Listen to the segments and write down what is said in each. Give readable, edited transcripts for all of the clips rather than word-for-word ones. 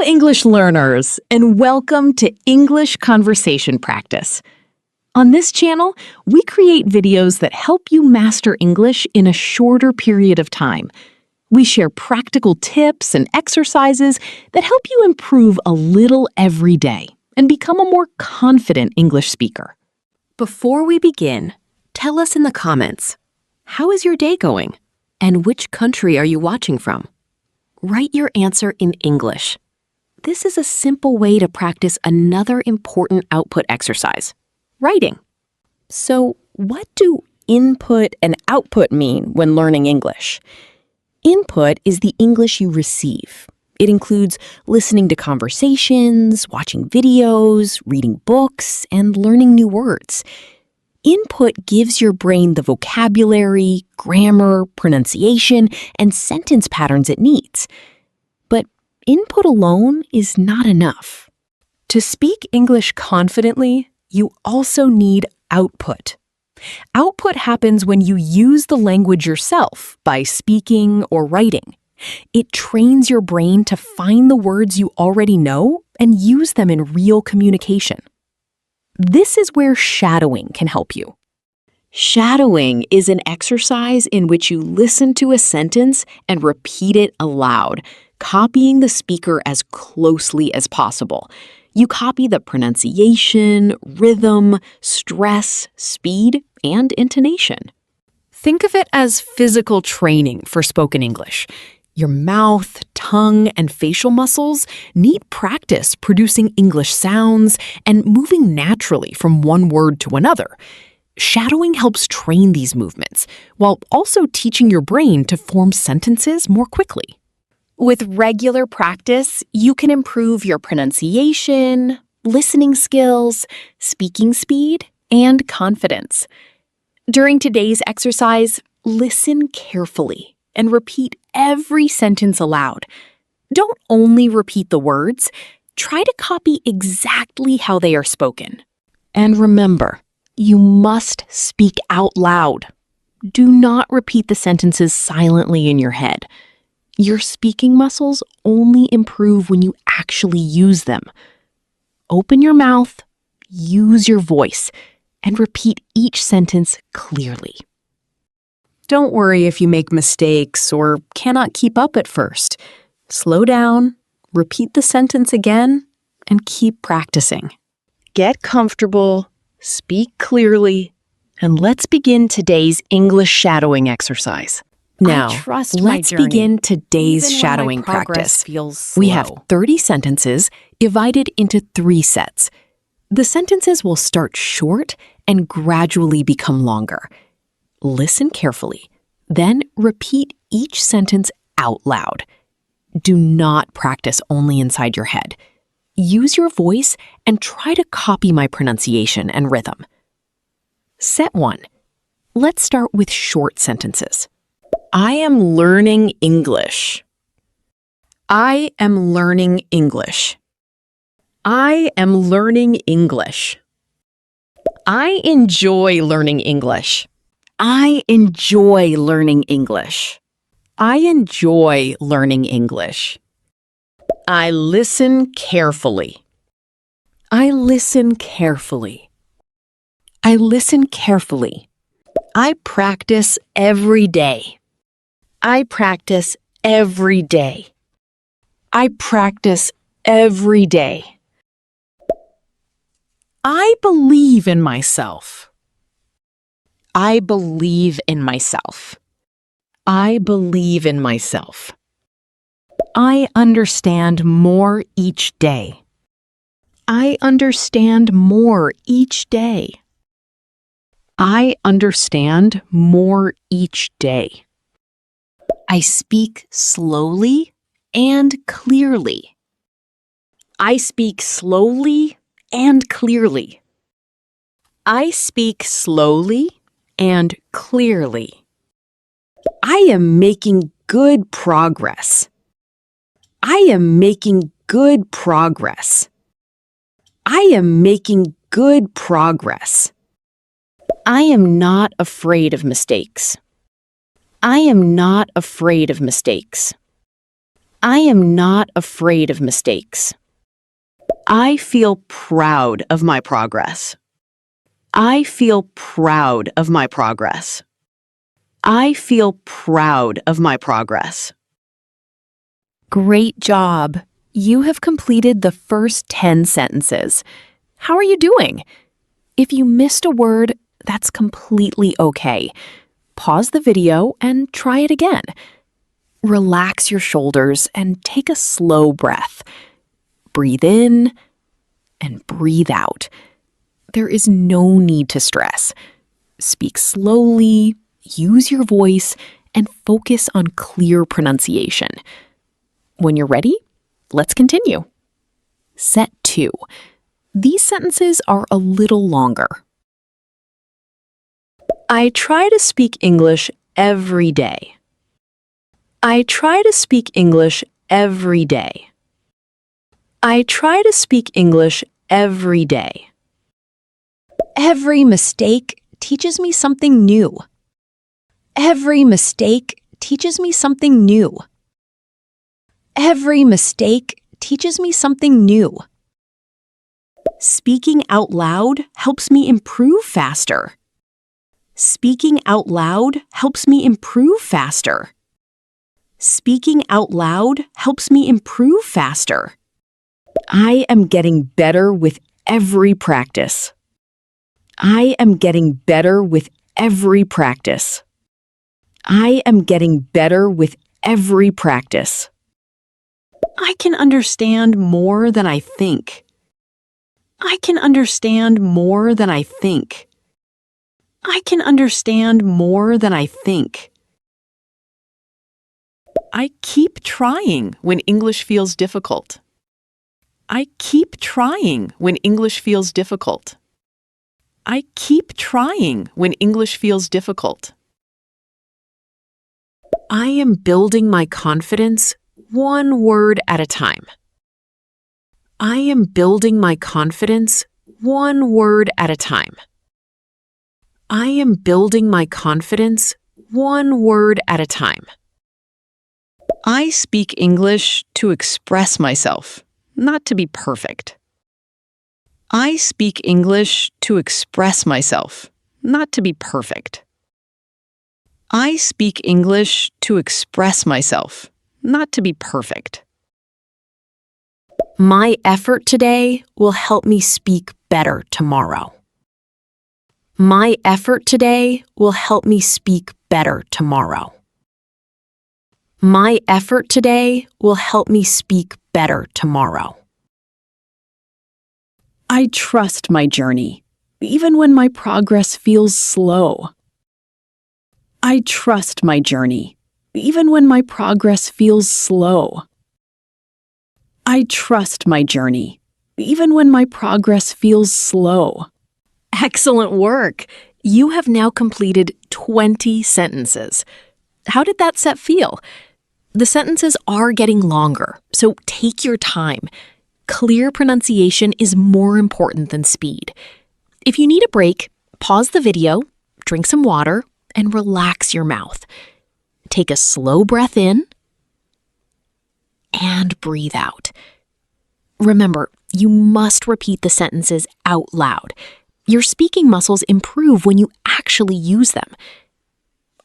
English learners, and welcome to English Conversation Practice. On this channel, we create videos that help you master English in a shorter period of time. We share practical tips and exercises that help you improve a little every day and become a more confident English speaker. Before we begin, tell us in the comments, how is your day going? And which country are you watching from? Write your answer in English. This is a simple way to practice another important output exercise, writing. So, what do input and output mean when learning English? Input is the English you receive. It includes listening to conversations, watching videos, reading books, and learning new words. Input gives your brain the vocabulary, grammar, pronunciation, and sentence patterns it needs. But input alone is not enough. To speak English confidently, you also need output. Output happens when you use the language yourself by speaking or writing. It trains your brain to find the words you already know and use them in real communication. This is where shadowing can help you. Shadowing is an exercise in which you listen to a sentence and repeat it aloud, copying the speaker as closely as possible. You copy the pronunciation, rhythm, stress, speed, and intonation. Think of it as physical training for spoken English. Your mouth, tongue, and facial muscles need practice producing English sounds and moving naturally from one word to another. Shadowing helps train these movements, while also teaching your brain to form sentences more quickly. With regular practice, you can improve your pronunciation, listening skills, speaking speed, and confidence. During today's exercise, listen carefully and repeat every sentence aloud. Don't only repeat the words, try to copy exactly how they are spoken. And remember, you must speak out loud. Do not repeat the sentences silently in your head. Your speaking muscles only improve when you actually use them. Open your mouth, use your voice, and repeat each sentence clearly. Don't worry if you make mistakes or cannot keep up at first. Slow down, repeat the sentence again, and keep practicing. Get comfortable, speak clearly, and let's begin today's English shadowing exercise. Now, let's begin today's shadowing practice. We have 30 sentences divided into 3 sets. The sentences will start short and gradually become longer. Listen carefully, then repeat each sentence out loud. Do not practice only inside your head. Use your voice and try to copy my pronunciation and rhythm. Set 1. Let's start with short sentences. I am learning English. I am learning English. I am learning English. I enjoy learning English. I enjoy learning English. I enjoy learning English. I listen carefully. I listen carefully. I listen carefully. I practice every day. I practice every day. I practice every day. I believe in myself. I believe in myself. I believe in myself. I understand more each day. I understand more each day. I understand more each day. I speak slowly and clearly. I speak slowly and clearly. I speak slowly and clearly. I am making good progress. I am making good progress. I am making good progress. I am not afraid of mistakes. I am not afraid of mistakes. I am not afraid of mistakes. I feel proud of my progress. I feel proud of my progress. I feel proud of my progress. Great job! You have completed the first 10 sentences. How are you doing? If you missed a word, that's completely okay. Pause the video and try it again. Relax your shoulders and take a slow breath. Breathe in and breathe out. There is no need to stress. Speak slowly, use your voice, and focus on clear pronunciation. When you're ready, let's continue. Set 2. These sentences are a little longer. I try to speak English every day. I try to speak English every day. I try to speak English every day. Every mistake teaches me something new. Every mistake teaches me something new. Every mistake teaches me something new. Speaking out loud helps me improve faster. Speaking out loud helps me improve faster. Speaking out loud helps me improve faster. I am getting better with every practice. I am getting better with every practice. I am getting better with every practice. I can understand more than I think. I can understand more than I think. I can understand more than I think. I keep trying when English feels difficult. I keep trying when English feels difficult. I keep trying when English feels difficult. I am building my confidence one word at a time. I am building my confidence one word at a time. I am building my confidence one word at a time. I speak English to express myself, not to be perfect. I speak English to express myself, not to be perfect. I speak English to express myself, not to be perfect. My effort today will help me speak better tomorrow. My effort today will help me speak better tomorrow. My effort today will help me speak better tomorrow. I trust my journey, even when my progress feels slow. I trust my journey, even when my progress feels slow. I trust my journey, even when my progress feels slow. Excellent work! You have now completed 20 sentences. How did that set feel? The sentences are getting longer, so take your time. Clear pronunciation is more important than speed. If you need a break, pause the video, drink some water, and relax your mouth. Take a slow breath in and breathe out. Remember, you must repeat the sentences out loud. Your speaking muscles improve when you actually use them.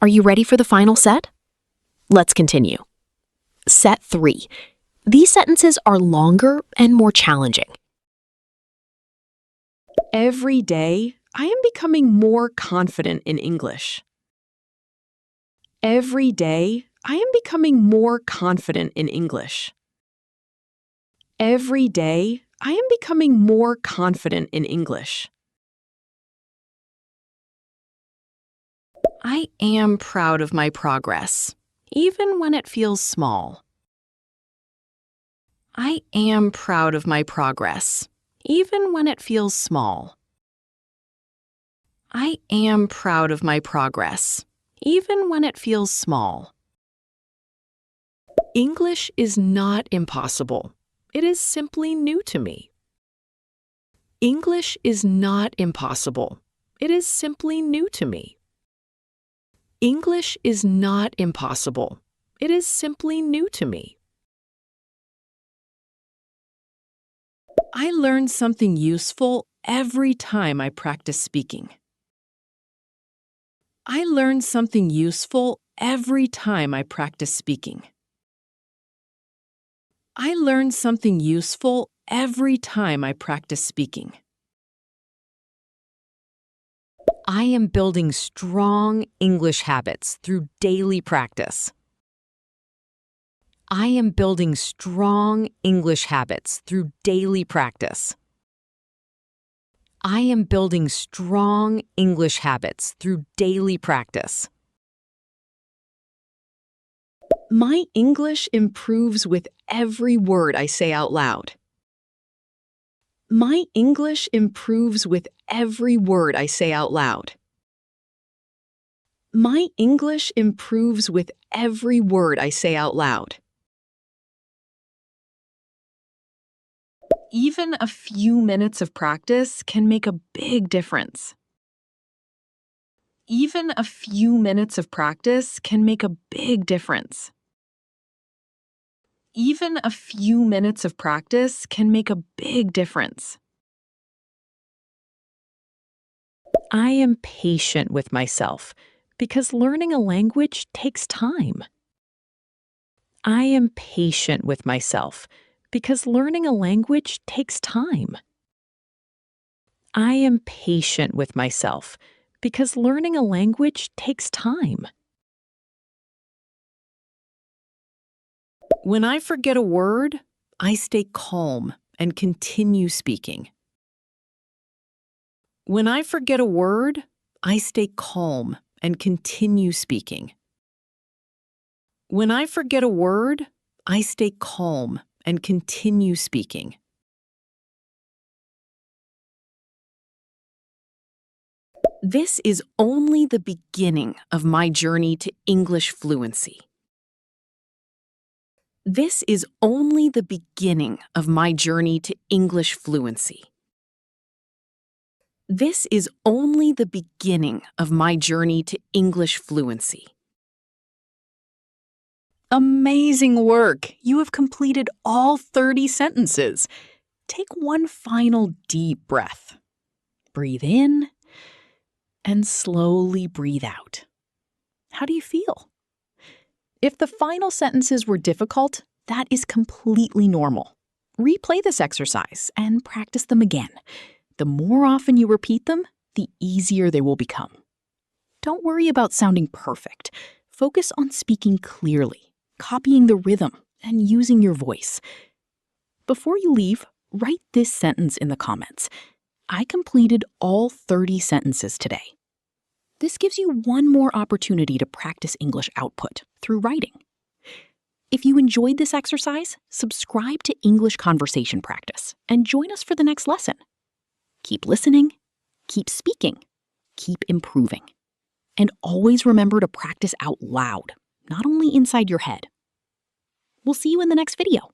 Are you ready for the final set? Let's continue. Set 3. These sentences are longer and more challenging. Every day, I am becoming more confident in English. Every day, I am becoming more confident in English. Every day, I am becoming more confident in English. I am proud of my progress, even when it feels small. I am proud of my progress, even when it feels small. I am proud of my progress, even when it feels small. English is not impossible. It is simply new to me. English is not impossible. It is simply new to me. English is not impossible. It is simply new to me. I learn something useful every time I practice speaking. I learn something useful every time I practice speaking. I learn something useful every time I practice speaking. I am building strong English habits through daily practice. I am building strong English habits through daily practice. I am building strong English habits through daily practice. My English improves with every word I say out loud. My English improves with every word I say out loud. My English improves with every word I say out loud. Even a few minutes of practice can make a big difference. Even a few minutes of practice can make a big difference. Even a few minutes of practice can make a big difference. I am patient with myself because learning a language takes time. I am patient with myself because learning a language takes time. I am patient with myself because learning a language takes time. When I forget a word, I stay calm and continue speaking. When I forget a word, I stay calm and continue speaking. When I forget a word, I stay calm and continue speaking. This is only the beginning of my journey to English fluency. This is only the beginning of my journey to English fluency. This is only the beginning of my journey to English fluency. Amazing work! You have completed all 30 sentences. Take one final deep breath. Breathe in and slowly breathe out. How do you feel? If the final sentences were difficult, that is completely normal. Replay this exercise and practice them again. The more often you repeat them, the easier they will become. Don't worry about sounding perfect. Focus on speaking clearly, copying the rhythm, and using your voice. Before you leave, write this sentence in the comments. I completed all 30 sentences today. This gives you one more opportunity to practice English output through writing. If you enjoyed this exercise, subscribe to English Conversation Practice and join us for the next lesson. Keep listening, keep speaking, keep improving. And always remember to practice out loud, not only inside your head. We'll see you in the next video.